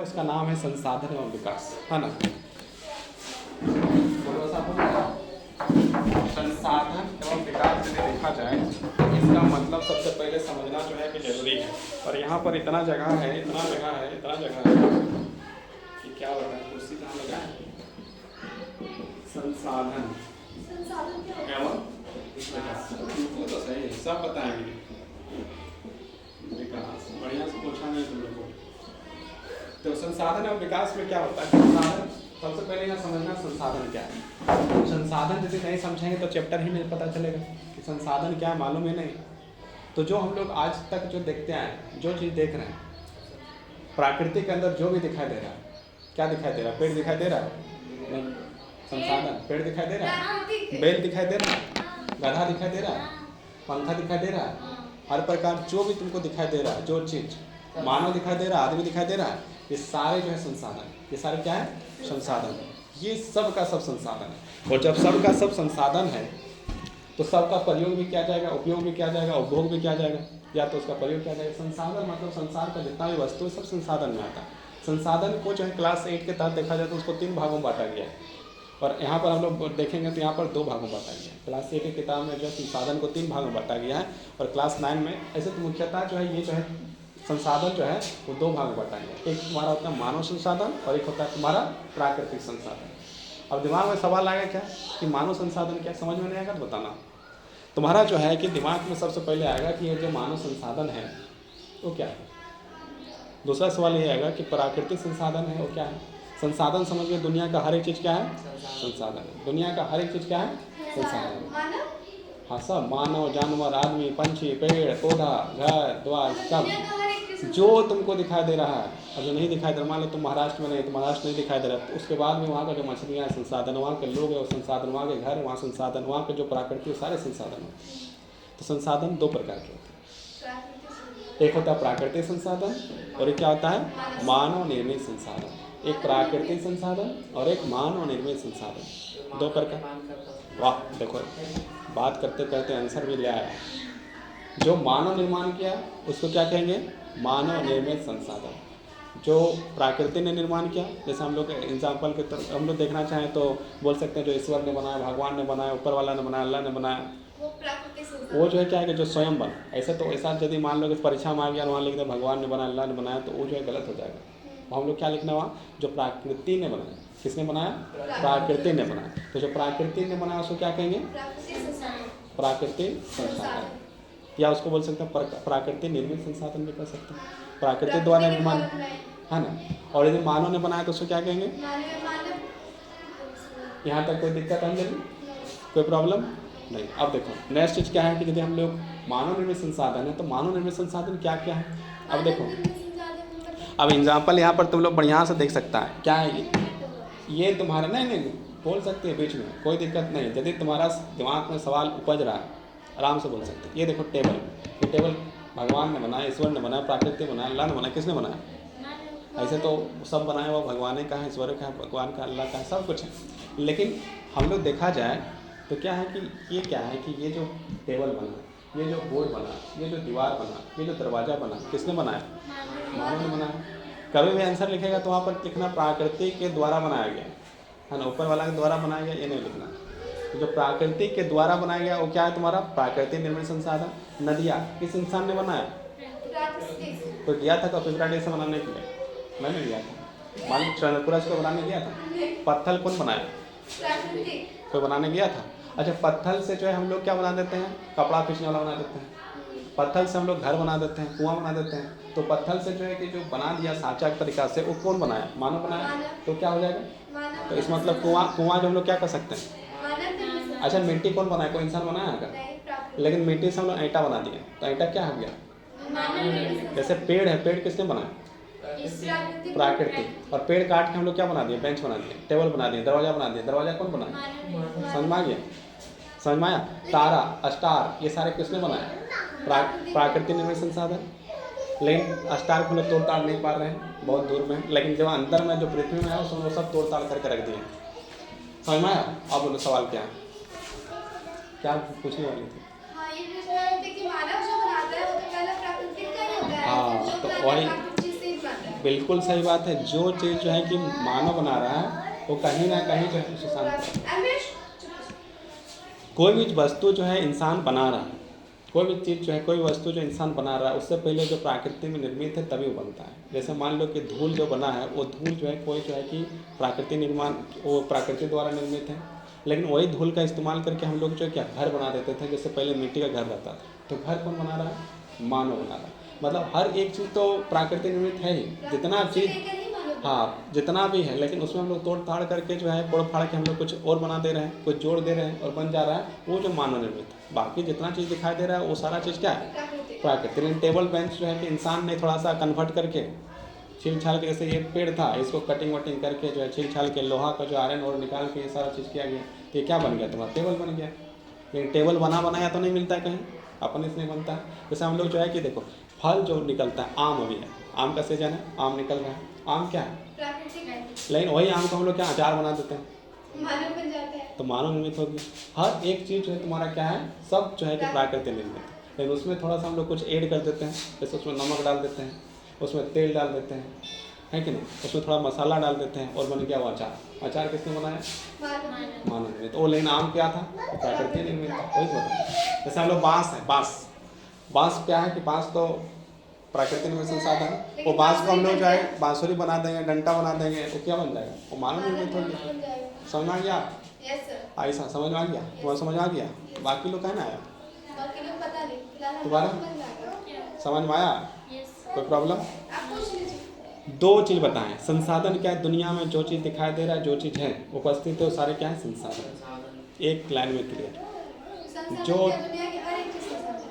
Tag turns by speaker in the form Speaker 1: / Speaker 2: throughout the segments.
Speaker 1: है उसका नाम है संसाधन एवं विकास, है ना। संसाधन एवं विकास यदि देखा जाए तो इसका मतलब सबसे पहले समझना जो है कि जरूरी है। और यहाँ पर इतना जगह है कि क्या बताएं, कुर्सी कहाँ लगा है। संसाधन एवं विकास, वो तो सही है, सब बताएंगे। विकास बढ़िया से पूछा नहीं तुम लोगों को। तो संसाधन एवं विकास में क्या होता है? संसाधन सबसे पहले यहाँ समझना संसाधन क्या है। संसाधन यदि नहीं समझेंगे तो चैप्टर ही में पता चलेगा कि संसाधन क्या है, मालूम ही नहीं। तो जो हम लोग आज तक जो देखते हैं, जो चीज़ देख रहे हैं प्रकृति के अंदर, जो भी दिखाई दे रहा है, क्या दिखाई दे रहा है? पेड़ दिखाई दे रहा है? नहीं, संसाधन। पेड़ दिखाई दे रहा है, बेल दिखाई दे रहा है, गधा दिखाई दे रहा है, पंखा दिखाई दे रहा है, हर प्रकार जो भी तुमको दिखाई दे रहा है, जो चीज़, मानव दिखाई दे रहा है, आदमी दिखाई दे रहा है, ये सारे जो है संसाधन। ये सारे क्या है? संसाधन। ये सब का सब संसाधन है। और जब सब का सब संसाधन है तो सबका प्रयोग भी किया जाएगा, उपयोग भी किया जाएगा, उपभोग भी किया जाएगा, या तो उसका प्रयोग किया जाएगा। संसाधन मतलब संसार का जितना भी वस्तु है सब संसाधन में आता है। संसाधन को जो है क्लास 8 के तहत देखा जाए तो उसको 3 भागों में बांटा गया है। और यहाँ पर हम लोग देखेंगे तो यहाँ पर 2 भागों में बांटा गया है। क्लास 8 की किताब में जो है संसाधन को 3 भागों में बांटा गया है। और क्लास 9 में ऐसे तो मुख्यतः जो है ये जो है संसाधन जो है वो 2 भाग में बांटा गया। एक तुम्हारा होता है मानव संसाधन और एक होता है तुम्हारा प्राकृतिक संसाधन। अब दिमाग में सवाल आएगा क्या कि मानव संसाधन क्या, समझ में नहीं आएगा तो बताना। तुम्हारा जो है कि दिमाग में सबसे पहले आएगा कि ये जो मानव संसाधन है वो क्या है। दूसरा सवाल ये आएगा कि प्राकृतिक संसाधन है वो क्या है। संसाधन समझिए दुनिया का हर एक चीज़ क्या है? संसाधन। दुनिया का हर एक चीज़ क्या है? संसाधन। हाँ, सब मानव, जानवर, आदमी, पंछी, पेड़ पौधा, घर द्वार, सब जो तुमको दिखाई दे रहा है। और जो नहीं दिखाई दे रहा, मान लो तुम महाराष्ट्र में नहीं, तो महाराष्ट्र नहीं दिखाई दे रहा, तो उसके बाद में वहाँ का जो मछलियाँ हैं संसाधन, वहाँ के लोग हैं वो संसाधन, वहाँ के घर वहाँ संसाधन, वहाँ के जो प्रकृति सारे संसाधन हैं। तो संसाधन 2 प्रकार के होते हैं। एक होता है प्राकृतिक संसाधन और एक क्या होता है? मानव निर्मित संसाधन। एक प्राकृतिक संसाधन और एक मानव निर्मित संसाधन, 2 प्रकार। वाह, देखो बात करते करते आंसर भी ले आया। जो मानव निर्माण किया उसको क्या कहेंगे? मानव निर्मित संसाधन। जो प्रकृति ने निर्माण किया, जैसे हम लोग एग्जाम्पल के तरफ हम लोग देखना चाहें तो बोल सकते हैं जो ईश्वर ने बनाया, भगवान ने बनाया, ऊपर वाला ने बनाया, अल्लाह ने बनाया, वो जो है क्या है कि जो स्वयं बना। ऐसे तो ऐसा यदि मान लो कि परीक्षा में आ गया वहाँ लिख दे भगवान ने बनाया, अल्लाह ने बनाया, तो वो जो है गलत हो जाएगा। हम लोग क्या लिखना वहाँ? जो प्रकृति ने बनाया। किसने बनाया? प्रकृति ने बनाया। तो जो प्रकृति ने बनाया उसको क्या कहेंगे? प्राकृतिक संसाधन, या उसको बोल सकते हैं प्राकृतिक निर्मित संसाधन भी कह सकते हैं। प्राकृति द्वारा निर्माण है ना। और यदि मानव ने बनाया तो उसको क्या कहेंगे? यहाँ तक कोई दिक्कत है? कोई प्रॉब्लम नहीं। अब देखो नेक्स्ट चीज़ क्या है कि यदि हम लोग मानव निर्मित संसाधन है तो मानव निर्मित संसाधन क्या क्या है। अब देखो, अब एग्जाम्पल यहाँ पर तुम लोग बढ़िया से देख सकता है क्या है ये तुम्हारा। नहीं बोल सकते हैं बीच में, कोई दिक्कत नहीं। यदि तुम्हारा दिमाग में सवाल उपज रहा है आराम से बोल सकते हैं। ये देखो टेबल, ये टेबल भगवान ने बनाया, ईश्वर ने बनाया, प्राकृतिक बनाया, अल्लाह ने बनाया। किसने बनाया? ऐसे तो सब बनाया हुआ भगवान का है, ईश्वर का है, भगवान का, अल्लाह का है, सब कुछ है। लेकिन हम लोग देखा जाए तो क्या है कि ये क्या है कि ये जो टेबल बना, ये जो बोर्ड बना, ये जो दीवार बना, ये जो दरवाज़ा बना, किसने बनाया? मानव ने बनाया। कभी भी आंसर लिखेगा तो वहाँ पर लिखना प्रकृति के द्वारा बनाया गया है ना, ऊपर वाला के द्वारा बनाया गया, ये नहीं लिखना। तो जो प्रकृति के द्वारा बनाया गया वो क्या है तुम्हारा? प्राकृतिक निर्मित संसाधन। नदियाँ किस इंसान ने बनाया? कोई गया था कपिला डे से बनाने के लिए? मैंने गया था। मान लो चंद्रपुरा को बनाने गया था। पत्थर कौन बनाया? कोई बनाने गया था? अच्छा, पत्थर से जो है हम लोग क्या बना देते हैं? कपड़ा खींचने वाला बना देते हैं। पत्थर से हम लोग घर बना देते हैं, कुआं बना देते हैं। तो पत्थर से जो है कि जो बना दिया साँचा के तरीका से, वो कौन बनाया? मानव बनाया। तो क्या हो जाएगा? तो इस मतलब कुआं जो हम लोग क्या कर सकते हैं? अच्छा, मिट्टी कौन बनाया? कोई इंसान बनाया क्या? लेकिन मिट्टी से हम लोग ईंटा बना दिए, तो ईंटा क्या हो गया? जैसे पेड़ है, पेड़ किसने बनाया? प्राकृतिक। और पेड़ काट के हम लोग क्या बना दिए? बेंच बना दिए, टेबल बना दिए, दरवाजा बना दिया। दरवाजा कौन बनाया? समझ में आ गया? समझ में आया? तारा, स्टार, ये सारे किसने बनाया? प्राकृतिक निर्मित संसाधन। लेकिन स्टार को लोग तोड़ ताड़ नहीं पा रहे हैं, बहुत दूर में। लेकिन जब अंदर में जो पृथ्वी में है उसमें वो सब तोड़ ताड़ करके रख दिए। समझ में आया? अब बोलो सवाल क्या है? क्या पूछने वाली थी? हाँ, तो वही बिल्कुल सही बात है। जो चीज़ जो है कि मानव बना रहा है वो कहीं ना कहीं जो है सुशांत, कोई भी वस्तु जो है इंसान बना रहा है, कोई भी चीज़ जो है, कोई वस्तु जो इंसान बना रहा है उससे पहले जो प्रकृति में निर्मित है तभी वो बनता है। जैसे मान लो कि धूल जो बना है वो धूल जो है कोई जो है कि प्राकृतिक निर्माण, वो प्रकृति द्वारा निर्मित है, लेकिन वही धूल का इस्तेमाल करके हम लोग जो है क्या घर बना देते थे। जैसे पहले मिट्टी का घर रहता था, तो घर कौन बना रहा है? मानव बना रहा है। मतलब हर एक चीज़ तो प्राकृतिक निर्मित है ही, जितना चीज़, हाँ जितना भी है, लेकिन उसमें हम लोग तोड़ ताड़ करके जो है तोड़ फाड़ के हम लोग कुछ और बना दे रहे हैं, कुछ जोड़ दे रहे हैं और बन जा रहा है वो जो मानव निर्मित है। बाकी जितना चीज़ दिखाई दे रहा है वो सारा चीज़ क्या है? प्राकृतिक। लेकिन टेबल बेंच जो है कि इंसान ने थोड़ा सा कन्वर्ट करके छील छाल के, जैसे ये पेड़ था इसको कटिंग वटिंग करके जो है छील छाल के लोहा का जो आयरन और निकाल के ये सारा चीज़ किया गया, तो ये क्या बन गया? तुम्हारा टेबल बन गया। लेकिन टेबल बना बनाया तो नहीं मिलता है कहीं, अपन इसमें बनता है। जैसे हम लोग जो है कि देखो फल जो निकलता है, आम अभी है, आम का सीजन है, आम निकल रहा है, आम क्या है? लेकिन वही आम को हम लोग क्या अचार बना देते हैं,
Speaker 2: मानव बन जाता है,
Speaker 1: तो मानव निर्मित होगी। हर एक चीज़ जो है तुम्हारा क्या है? सब जो है कि प्राकृतिक निर्मित है। लेकिन उसमें थोड़ा सा हम लोग कुछ ऐड कर देते हैं, जैसे उसमें नमक डाल देते हैं, उसमें तेल डाल देते हैं, है कि नहीं, उसमें थोड़ा मसाला डाल देते हैं और बन गया वो अचार। अचार किसने बनाया? मानव निर्मित। वो लेकिन आम क्या था? प्राकृतिक निर्मित था। वही बताया। जैसे हम लोग बाँस है, बाँस क्या है कि बाँस तो प्राकृतिक में संसाधन है, वो बाँस को हम लोग जो है बाँसुरी बना देंगे, डंटा बना देंगे, वो क्या बन जाएगा? वो मानव निर्मित हो गया। समझ में आ गया? ऐसा समझ में आ गया? तुम्हारा समझ में आ गया? बाकी लोग है ना आया? तुम्हारा समझ में आया? कोई प्रॉब्लम? दो चीज़ बताएं, संसाधन क्या है? दुनिया में जो चीज़ दिखाई दे रहा है, जो चीज़ है उपस्थित है, वो सारे क्या है? संसाधन। एक लाइन में क्लियर। जो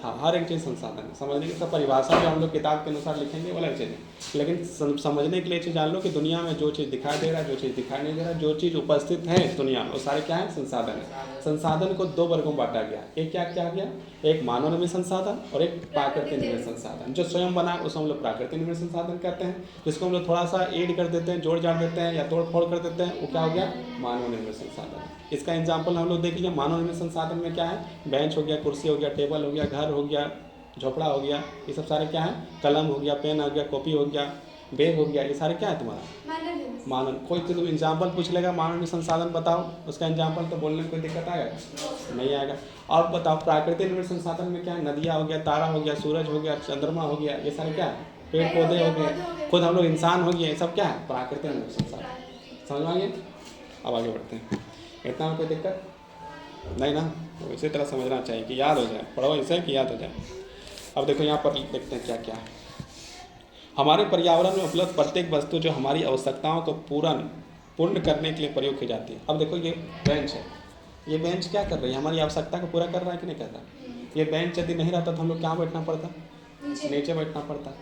Speaker 1: हाँ हर एक चीज़ संसाधन है। समझने की सब परिभाषा जो हम लोग किताब के अनुसार लिखेंगे वो अलग चीज़ है, लेकिन समझने के लिए चीज़ जान लो कि दुनिया में जो चीज़ दिखाई दे रहा है, जो चीज़ दिखाई नहीं दे रहा है, जो चीज़ उपस्थित है दुनिया में वो सारे क्या है? संसाधन है। संसाधन को दो वर्गों में बांटा गया। एक क्या क्या गया? एक मानव निर्मित संसाधन और एक प्राकृतिक निर्मित संसाधन। जो स्वयं बना है उसको हम लोग प्राकृतिक निर्मित संसाधन कहते हैं, जिसको हम लोग थोड़ा सा ऐड कर देते हैं, जोड़ जाड़ देते हैं या तोड़ फोड़ कर देते हैं, वो क्या हो गया? मानव निर्मित संसाधन। इसका एग्जाम्पल हम लोग देख लीजिए। मानव निर्मित संसाधन में क्या है? बेंच हो गया, कुर्सी हो गया, टेबल हो गया, घर हो गया, झोपड़ा हो गया, ये सब सारे क्या है? कलम हो गया, पेन हो गया, कॉपी हो गया, बैग हो गया, ये सारे क्या है तुम्हारा? मानव। कोई तो एग्जाम्पल पूछ लेगा मानव निर्मित संसाधन बताओ, उसका एग्जाम्पल तो बोलने में कोई दिक्कत आएगा? नहीं आएगा। और बताओ प्राकृतिक निर्मित संसाधन में क्या है? नदियाँ हो गया, तारा हो गया, सूरज हो गया, चंद्रमा हो गया, ये सारे क्या है? पेड़ पौधे हो गए, खुद हम लोग इंसान हो गए, ये सब क्या है? प्राकृतिक निर्मित संसाधन। समझ में आइए? अब आगे बढ़ते हैं। इतना में कोई दिक्कत नहीं ना? तो इसी तरह समझना चाहिए कि याद हो जाए, पढ़ो इसे कि याद हो जाए। अब देखो यहाँ पर देखते हैं क्या क्या है। हमारे पर्यावरण में उपलब्ध प्रत्येक वस्तु जो हमारी आवश्यकताओं को पूर्ण करने के लिए प्रयोग की जाती है। अब देखो ये बेंच है, ये बेंच क्या कर रही है? हमारी आवश्यकता को पूरा कर रहा है कि नहीं कर रहा? ये बेंच यदि नहीं रहता तो हम लोग कहाँ बैठना पड़ता? नीचे बैठना पड़ता।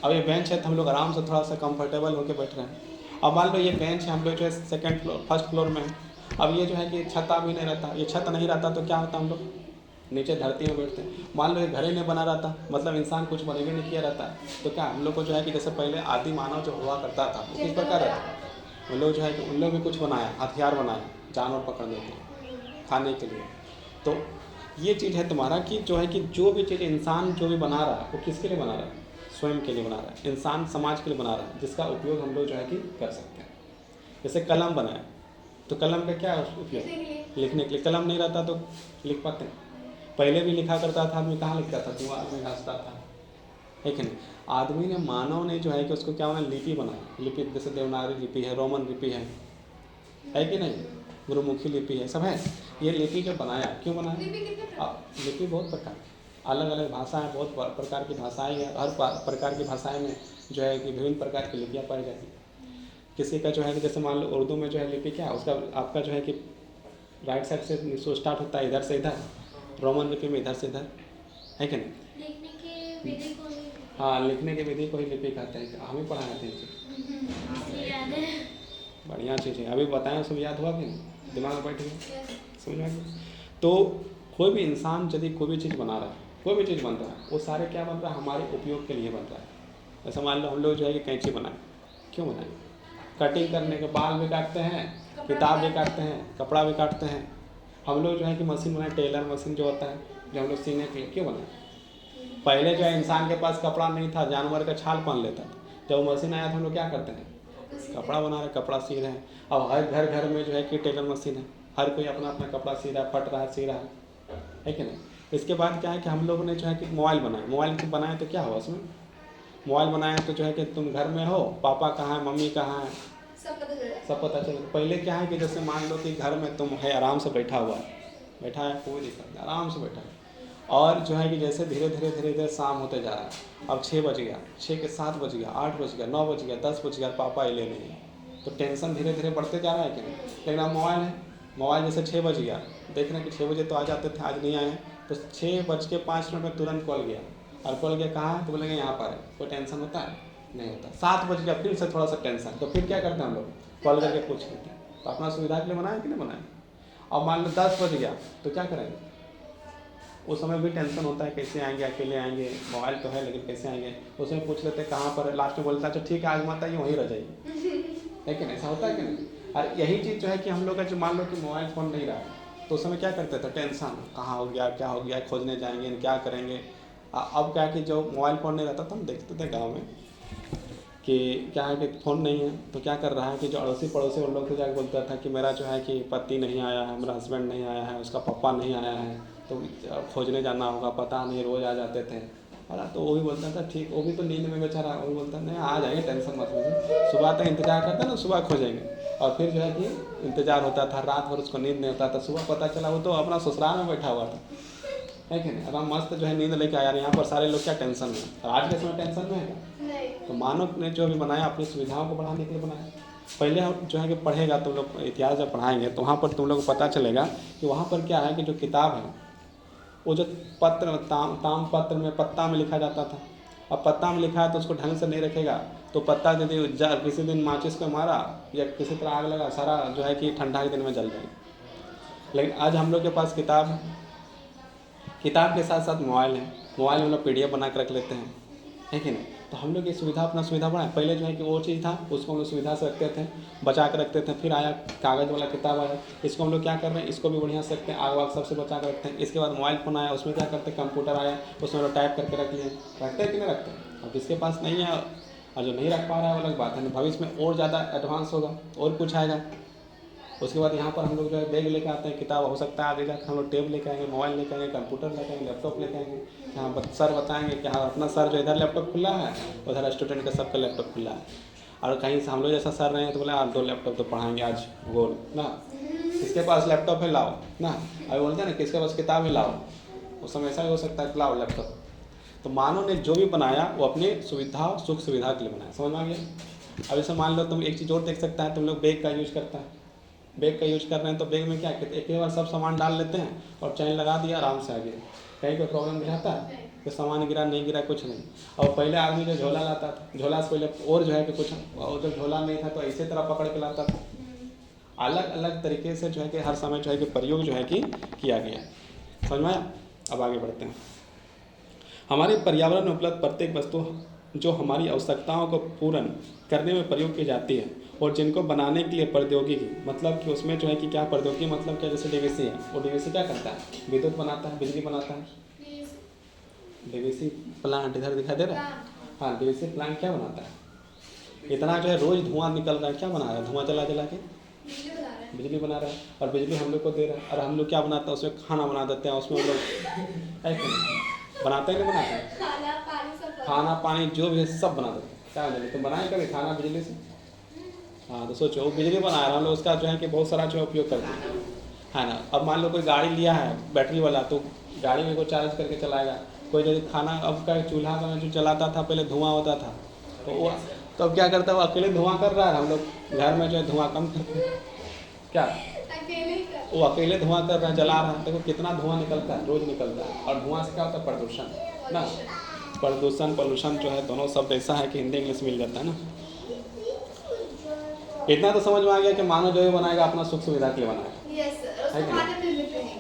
Speaker 1: अब ये बेंच है तो हम लोग आराम से थोड़ा सा कंफर्टेबल होकर बैठ रहे हैं। अब मान लो ये बेंच है, हम लोग जो है सेकंड फ्लोर फर्स्ट फ्लोर में है। अब ये जो है कि छत भी नहीं रहता, ये छत नहीं रहता तो क्या होता? हम लोग नीचे धरती में बैठते हैं। मान लो ये घर ही नहीं बना रहता, मतलब इंसान कुछ बने भी नहीं किया रहता, तो क्या हम लोग को जो है कि जैसे पहले आदि मानव जो हुआ करता था वो किस प्रकार रहता? उन लोग जो है कि उन लोग भी कुछ बनाया, हथियार बनाया जानवर पकड़ने के लिए, खाने के लिए। तो ये चीज़ है तुम्हारा कि जो है कि जो भी चीज़ इंसान जो भी बना रहा है वो किसके लिए बना रहा है? स्वयं के लिए बना रहा है, इंसान समाज के लिए बना रहा है, जिसका उपयोग हम लोग जो है कि कर सकते हैं। जैसे कलम बनाया तो कलम का क्या उपयोग? लिखने के लिए। कलम नहीं रहता तो लिख पाते हैं? पहले भी लिखा करता था आदमी, कहाँ लिखता था? दीवार में घासता था, है कि नहीं? आदमी ने, मानव ने जो है कि उसको क्या बना? लिपि बनाई। लिपि जैसे देवनागरी लिपि है, रोमन लिपि है कि नहीं, गुरुमुखी लिपि है, सब है। ये लिपि जो बनाया, क्यों बनाया? लिपि बहुत प्रकार, अलग अलग भाषाएं, बहुत प्रकार की भाषाएं हैं। हर प्रकार की भाषाएं में जो है कि विभिन्न प्रकार की लिपियाँ पाई जाती हैं। किसी का जो है कि जैसे मान लो उर्दू में जो है लिपि क्या है उसका, आपका जो है कि राइट साइड से स्टार्ट होता है, इधर से इधर। रोमन लिपि में इधर से इधर, है कि नहीं?
Speaker 2: लिखने के विधि को ही,
Speaker 1: हाँ लिखने की विधि को ही लिपि कहते हैं। हम ही पढ़ाए थे
Speaker 2: याद है।
Speaker 1: बढ़िया चीज़ है। अभी बताएं, सब याद हुआ कि नहीं? दिमाग में बैठ गया, समझ में आ गया? तो कोई भी इंसान यदि कोई भी चीज़ बना रहा है, कोई भी चीज़ बन रहा है, वो सारे क्या बन रहा है? हमारे उपयोग के लिए बन रहा है। जैसे मान लो हम लोग जो है कि कैंची बनाए, क्यों बनाए? कटिंग करने के, बाल भी काटते हैं, किताब भी काटते हैं, कपड़ा भी काटते हैं। हम लोग जो है कि मशीन बनाए, टेलर मशीन जो होता है, जो हम लोग सीने के लिए क्यों बनाए? पहले जो है इंसान के पास कपड़ा नहीं था, जानवर का छाल पहन लेता था। जब वो मशीन आया था हम लोग क्या करते हैं, कपड़ा बना रहे, कपड़ा सी रहे हैं। अब हर घर घर में जो है कि टेलर मशीन है, हर कोई अपना अपना कपड़ा सी रहा है, फट रहा है, सी रहा है कि नहीं। इसके बाद क्या है कि हम लोगों ने जो है कि मोबाइल बनाया, मोबाइल को बनाया तो क्या हुआ उसमें, मोबाइल बनाया तो जो है कि तुम घर में हो, पापा कहाँ है, मम्मी कहाँ है, सब पता चल। पहले क्या है कि जैसे मान लो कि घर में तुम है, आराम से बैठा हुआ है, बैठा है, कोई दिक्कत नहीं, आराम से बैठा है। और जो है कि जैसे धीरे धीरे शाम होते जा रहा है, अब 6 बज गया, 6 के 7 बज गया, 8 बज गया, 9 बज गया, 10 बज गया, पापा ले नहीं है, तो टेंशन धीरे धीरे बढ़ते जा रहा है कि नहीं। लेकिन अब मोबाइल है, मोबाइल जैसे 6 बज गया, देख रहे हैं कि 6 बजे तो आ जाते थे, आज नहीं आए, तो 6:05 में तुरंत कॉल गया, और कॉल गया कहाँ है, तो बोलेंगे यहाँ पर है, कोई टेंशन होता है, नहीं होता। 7 बज गया, फिर से थोड़ा सा टेंशन, तो फिर क्या करते हैं हम लोग, कॉल करके पूछ लेते हैं। तो अपना सुविधा के लिए बनाए कि नहीं बनाए। अब मान लो 10 बज गया तो क्या करेंगे, उस समय भी टेंशन होता है, कैसे आएंगे, अकेले आएंगे, मोबाइल तो है लेकिन कैसे आएंगे, उसमें पूछ लेते हैं कहाँ पर है, लास्ट में बोलता है अच्छा ठीक है आज मत आइए, वहीं रह जाइए, है कि नहीं, ऐसा होता है कि नहीं। और यही चीज़ जो है कि हम लोग का जो मान लो कि मोबाइल फ़ोन नहीं रहा, तो उस समय क्या करते थे, टेंशन कहाँ हो गया, क्या हो गया, खोजने जाएंगे, क्या करेंगे। अब क्या कि जो मोबाइल फ़ोन नहीं रहता था, हम देखते थे गाँव में कि क्या है कि फ़ोन नहीं है, तो क्या कर रहा है कि जो अड़ोसी पड़ोसी उन लोग से जाकर बोलता था कि मेरा जो है कि पति नहीं आया है, मेरा हस्बैंड नहीं आया है, उसका पापा नहीं आया है, तो खोजने जाना होगा, पता नहीं, रोज़ आ जाते थे। और तो वो भी बोलता था ठीक, वो भी तो नींद में बेचारा, वो भी बोलता नहीं आ जाएंगे, टेंशन मत लीजिए, सुबह तक इंतजार करता ना, सुबह खोजेंगे। और फिर जो है कि इंतजार होता था, रात भर उसको नींद नहीं होता था, सुबह पता चला वो तो अपना ससुराल में बैठा हुआ था, है कि नहीं, आराम मस्त जो है नींद लेके आया। यहाँ पर सारे लोग क्या टेंशन में, और आज के समय टेंशन में है। तो मानव ने जो भी बनाया अपनी सुविधाओं को बढ़ाने के लिए बनाया। पहले हम जो है कि पढ़ेगा तुम लोग, इतिहास जब पढ़ाएंगे तो वहाँ पर तुम लोग को पता चलेगा कि वहाँ पर क्या है कि जो किताब है वो जो पत्र ताम पत्र में पत्ता में लिखा जाता था, अब पत्ता में लिखा है तो उसको ढंग से नहीं रखेगा तो पत्ता यदि किसी दिन माचिस को मारा या किसी तरह आग लगा, सारा जो है कि ठंडा के दिन में जल जाएगा। लेकिन आज हम लोग के पास किताब है, किताब के साथ साथ मोबाइल है, मोबाइल में हम लोग PDF बना कर रख लेते हैं, है कि नहीं। तो हम लोग ये सुविधा अपना सुविधा बनाए। पहले जो है कि वो चीज़ था उसको हम लोग सुविधा से रखते थे, बचा कर रखते थे। फिर आया कागज़ वाला किताब आया, इसको हम लोग क्या कर रहे हैं, इसको भी बढ़िया से रखते हैं, आग वाग सबसे बचा कर रखते हैं। इसके बाद मोबाइल फ़ोन आया, उसमें क्या करते हैं, कंप्यूटर आया, उसमें लोग टाइप करके रख लिए, रखते हैं कि नहीं रखते हैं। अब जिसके पास नहीं है और जो नहीं रख पा रहा है वो अलग बात है, भविष्य में और ज़्यादा एडवांस होगा और कुछ आएगा। उसके बाद यहाँ पर हम लोग जो है बैग लेकर आते हैं, किताब हो सकता है आगे जाकर हम लोग टेब लेकर आएंगे, मोबाइल लेकर आएंगे, कंप्यूटर लेकर आएंगे, लैपटॉप लेकर आएंगे। यहाँ सर बताएंगे कि हाँ अपना सर जो इधर लैपटॉप खुला है, उधर स्टूडेंट का सबका लैपटॉप खुला है। और कहीं से हम लोग जैसा सर रहे हैं तो बोले आप 2 लैपटॉप तो पढ़ाएंगे आज गोल ना, किसके पास लैपटॉप है लाओ ना, अभी बोलते हैं ना किसके पास किताब है लाओ, उस समय ऐसा भी हो सकता है लाओ लैपटॉप। तो मानव ने जो भी बनाया वो अपनी सुविधा सुख सुविधा के लिए बनाया, समझ में आ गया। अब जैसे मान लो तुम एक चीज़ और देख सकता है, तुम लोग बैग का यूज़ करता है, बैग का यूज कर रहे हैं तो बैग में क्या कहते हैं, एक बार सब सामान डाल लेते हैं और चैन लगा दिया, आराम से आ गया, कहीं कोई प्रॉब्लम नहीं रहता है कि सामान गिरा नहीं गिरा कुछ नहीं। और पहले आदमी जो झोला लाता था, झोला से पहले और जो है कि कुछ, और जब झोला नहीं था तो ऐसे तरह पकड़ के लाता था। अलग अलग तरीके से जो है कि हर समय जो है कि प्रयोग जो है कि किया गया, समझ में आया। अब आगे बढ़ते हैं। हमारे पर्यावरण में उपलब्ध प्रत्येक वस्तु जो हमारी आवश्यकताओं को पूर्ण करने में प्रयोग की जाती है और जिनको बनाने के लिए प्रौद्योगिकी, मतलब कि उसमें जो है कि क्या प्रौद्योगिकी मतलब क्या, जैसे DVC है, वो DVC क्या करता है, विद्युत बनाता है, बिजली बनाता है। DVC प्लांट इधर दिखाई दे रहा है, हाँ DVC प्लांट क्या बनाता है, इतना जो है रोज़ धुआं निकल रहा है, क्या बना रहा है, धुआं जला जला के बिजली बना रहा है। और बिजली हम लोग को दे रहा है, और हम लोग क्या बनाते हैं, उसमें खाना बना देते हैं, उसमें हम लोग बनाते हैं नहीं बनाते हैं, खाना पानी जो भी है सब बना देते हैं। क्या बना तुम बनाए कभी खाना बिजली से, हाँ तो सोचो वो बिजली बना रहा है, हम लोग उसका जो है कि बहुत सारा जो है उपयोग करते हैं, है ना। अब मान लो कोई गाड़ी लिया है बैटरी वाला, तो गाड़ी में कोई चार्ज करके चलाएगा। कोई जैसे खाना अब का चूल्हा का जो चलाता था पहले धुआं होता था, तो वो तो अब क्या करता है, वो अकेले धुआं कर रहा है, हम लोग घर में जो है धुआं कम करते हैं, क्या वो अकेले धुआं कर रहा है, जला रहा है, देखो कितना धुआं निकलता है, रोज़ निकलता है। और धुआं से क्या होता है, प्रदूषण ना, प्रदूषण पोल्यूशन जो है दोनों शब्द ऐसा है कि हिंदी इंग्लिश मिल जाता है ना। इतना तो समझ में आ गया कि मानव जो भी बनाएगा अपना सुख सुविधा के लिए बनाएगा,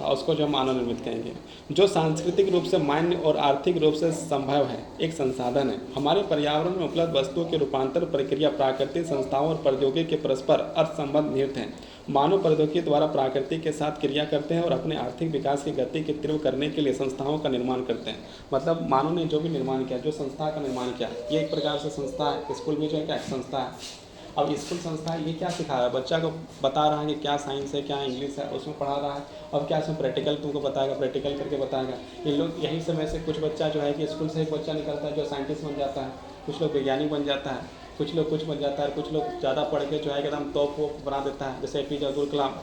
Speaker 1: और उसको जो मानव निर्मित कहेंगे, जो सांस्कृतिक रूप से मान्य और आर्थिक रूप से संभव है, एक संसाधन है। हमारे पर्यावरण में उपलब्ध वस्तुओं के रूपांतर प्रक्रिया प्राकृतिक संस्थाओं और प्रौद्योगिकी के परस्पर अर्थ संबंध निहित हैं। मानव प्रौद्योगिकी द्वारा प्रकृति के साथ क्रिया करते हैं और अपने आर्थिक विकास की गति के तीव्र करने के लिए संस्थाओं का निर्माण करते हैं। मतलब मानव ने जो भी निर्माण किया, जो संस्था का निर्माण किया, ये एक प्रकार से संस्था है। स्कूल भी जो है क्या एक संस्था है। अब स्कूल संस्था ये क्या सिखा रहा है, बच्चा को बता रहा है कि क्या साइंस है, क्या इंग्लिश है, उसमें पढ़ा रहा है। अब क्या इसमें प्रैक्टिकल तुमको बताएगा, प्रैक्टिकल करके बताएगा। इन लोग यही समय से कुछ बच्चा जो है कि स्कूल से एक बच्चा निकलता है जो साइंटिस्ट बन जाता है, कुछ लोग वैज्ञानिक बन जाता है, कुछ लोग कुछ बन जाता है, कुछ लोग ज़्यादा पढ़ के जो है एकदम तोप वो बना देता है। जैसे APJ अब्दुल कलाम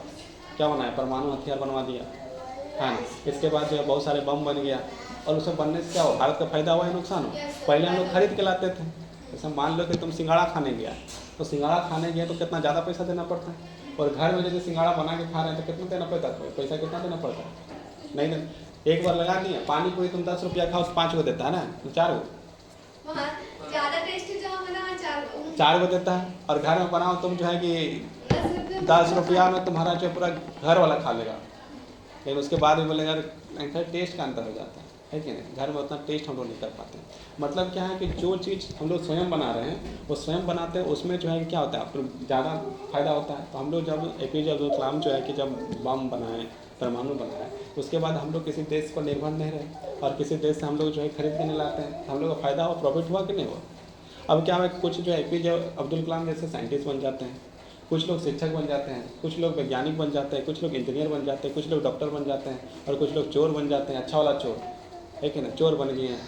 Speaker 1: क्या बनाया, परमाणु हथियार बनवा दिया, हाँ। इसके बाद जो है बहुत सारे बम बन गया। और उसमें बनने से क्या हो, भारत का फायदा हुआ है नुकसान हो। पहले हम लोग खरीद के लाते थे। जैसे मान लो कि तुम सिंघाड़ा खाने गया, तो सिंघाड़ा खाने गया तो कितना ज़्यादा पैसा देना पड़ता है। और घर में जैसे सिंघाड़ा बना के खा रहे हैं तो कितना देना पड़ता है, पैसा कितना देना पड़ता है, नहीं देना। एक बार लगा दिया, पानी पूरी तुम 10 रुपया खाओ, 5 को देता है ना, 4 को,
Speaker 2: ज़्यादा टेस्टी जहाँ बना
Speaker 1: 4 को देता है। और घर में बनाओ तुम जो है कि 10 रुपया में तुम्हारा जो पूरा घर वाला खा लेगा। लेकिन उसके बाद भी बोलेगा टेस्ट का अंतर हो जाता है कि नहीं, घर में उतना टेस्ट हम लोग नहीं कर पाते हैं। मतलब क्या है कि जो चीज़ हम लोग स्वयं बना रहे हैं वो स्वयं बनाते हैं, उसमें जो है क्या होता है, आपको ज़्यादा फायदा होता है। तो हम लोग जब APJ अब्दुल कलाम जो है कि जब बम बनाए, परमाणु बनाए, उसके बाद हम लोग किसी देश पर निर्भर नहीं रहे और किसी देश से हम लोग जो है खरीद के नहीं लाते हैं। हम लोग का फ़ायदा हुआ, प्रॉफिट हुआ कि नहीं हुआ। अब क्या है, कुछ जो APJ अब्दुल कलाम जैसे साइंटिस्ट बन जाते हैं, कुछ लोग शिक्षक बन जाते हैं, कुछ लोग वैज्ञानिक बन जाते हैं, कुछ लोग इंजीनियर बन जाते हैं, कुछ लोग डॉक्टर बन जाते हैं, और कुछ लोग चोर बन जाते हैं। अच्छा वाला चोर है कि ना, चोर बन गए हैं।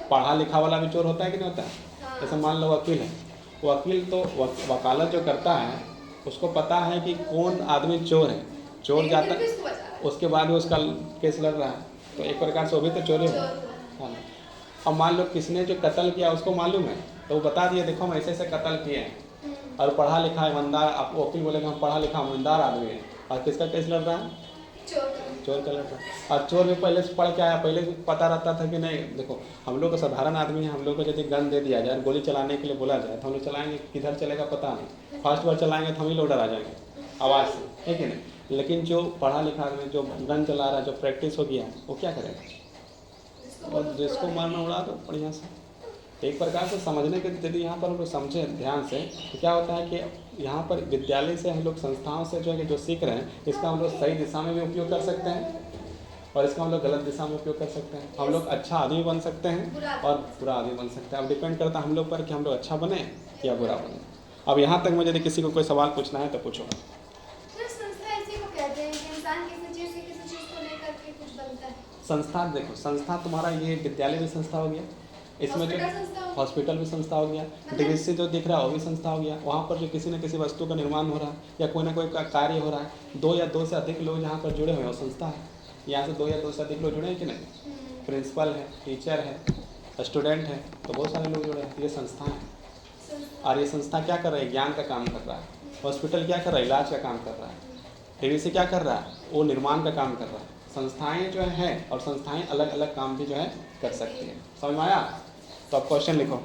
Speaker 1: पढ़ा लिखा वाला भी चोर होता है कि नहीं होता है। जैसे मान लो वकील है, वकील तो वकालत जो करता है उसको पता है कि कौन आदमी चोर है, चोर जाता है, उसके बाद भी उसका केस लड़ रहा है, तो एक प्रकार से वो भी तो चोर है। अब मान लो किसने जो कत्ल किया उसको मालूम है, तो वो बता दिया देखो हम ऐसे ऐसे कत्ल किए हैं, और पढ़ा लिखा ईमानदार, आप वकील बोलेगा हम पढ़ा लिखा ईमानदार आदमी है, और किसका केस लड़ रहा है, चोर का लड़ रहा है। और चोर भी पहले से पढ़ के आया, पहले से पता रहता था कि नहीं। देखो हम लोग को साधारण आदमी है, हम लोग को यदि गन दे दिया जाए, गोली चलाने के लिए बोला जाए तो हम लोग चलाएंगे, किधर चलेगा पता नहीं, फर्स्ट बार चलाएंगे तो हम ही लोग डरा जाएंगे आवाज़ से, है कि नहीं। लेकिन जो पढ़ा लिखा आदमी जो गन चला रहा है, जो प्रैक्टिस हो गया, वो क्या करेगा, और जिसको मारना उड़ा दो बढ़िया से। एक प्रकार से समझने के यदि यहाँ पर हम लोग समझें ध्यान से, तो क्या होता है कि यहाँ पर विद्यालय से हम लोग संस्थाओं से जो है कि जो सीख रहे हैं, इसका हम लोग सही दिशा में भी उपयोग कर सकते हैं और इसका हम लोग गलत दिशा में उपयोग कर सकते हैं। हम लोग अच्छा आदमी बन सकते हैं और बुरा आदमी बन सकते हैं। अब डिपेंड करता है हम लोग पर कि हम लोग अच्छा बने या बुरा बने। अब यहाँ तक मुझे यदि किसी को कोई सवाल पूछना है तो पूछो। संस्था देखो, संस्था तुम्हारा ये विद्यालय भी संस्था हो गया, इसमें जो हॉस्पिटल भी संस्था हो गया, DVC जो दिख रहा है वो भी संस्था हो गया। वहाँ पर जो किसी न किसी वस्तु का निर्माण हो रहा है या कोई ना कोई कार्य हो रहा है, 2 या 2 से अधिक लोग यहाँ पर जुड़े हुए हैं, वो संस्था है। यहाँ से 2 या 2 से अधिक लोग जुड़े हैं कि नहीं, प्रिंसिपल है, टीचर है, स्टूडेंट है, तो बहुत सारे लोग जुड़े हैं, ये संस्था है। और ये संस्था क्या कर रही है, ज्ञान का काम कर रहा है। हॉस्पिटल क्या कर रहा है, इलाज का काम कर रहा है। DVC क्या कर रहा है, वो निर्माण का काम कर रहा है। संस्थाएं जो हैं और संस्थाएं अलग अलग काम भी जो है कर सकती हैं। समझ में आया। तो अब क्वेश्चन लिखो।